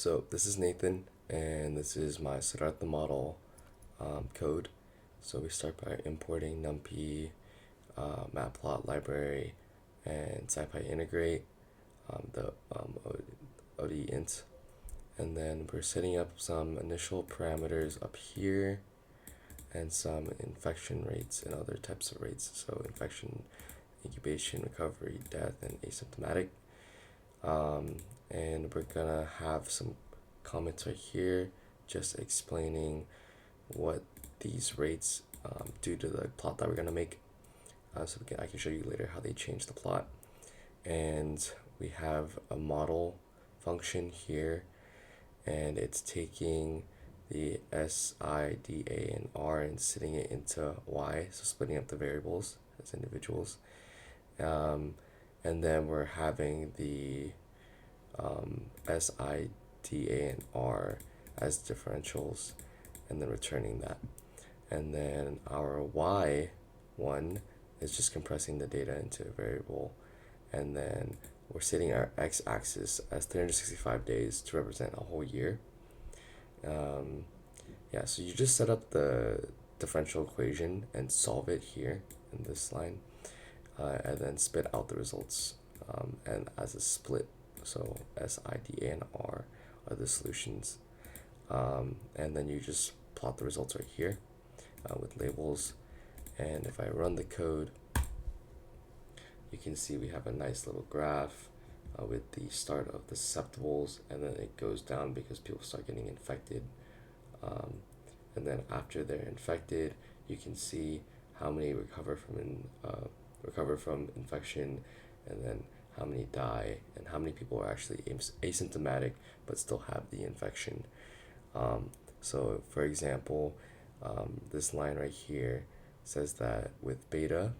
So this is Nathan, and this is my Sidarthe Model code. So we start by importing NumPy, matplot library, and SciPy integrate, the OD int, and then we're setting up some initial parameters up here, and some infection rates and other types of rates. So infection, incubation, recovery, death, and asymptomatic. And we're gonna have some comments right here just explaining what these rates do to the plot that we're gonna make. I can show you later how they change the plot. And we have a model function here, and it's taking the S, I, D, A, and R and sitting it into Y, so splitting up the variables as individuals. And then we're having the S, I, D, A, and R as differentials, and then returning that. And then our Y one is just compressing the data into a variable, and then we're setting our x-axis as 365 days to represent a whole year. Yeah, so you just set up the differential equation and solve it here in this line, and then spit out the results and as a split. So S, I, D, A, and R are the solutions, and then you just plot the results right here with labels. And if I run the code, you can see we have a nice little graph with the start of the susceptibles, and then it goes down because people start getting infected. And then after they're infected, you can see how many recover from infection, and then how many die, and how many people are actually asymptomatic but still have the infection. So for example, this line right here says that with beta,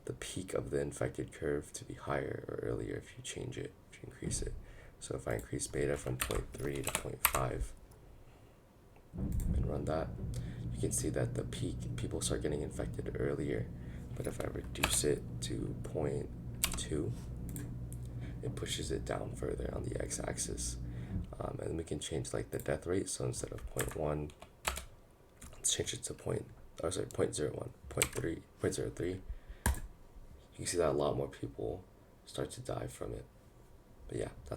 the peak of the infected curve to be higher or earlier if you change it, if you increase it. So if I increase beta from 0.3 to 0.5 and run that, you can see that the peak, people start getting infected earlier. But if I reduce it to 0.2, it pushes it down further on the x-axis. And we can change like the death rate. So instead of 0.1, let's change it to 0.01, 0.03. You can see that a lot more people start to die from it. But yeah, that's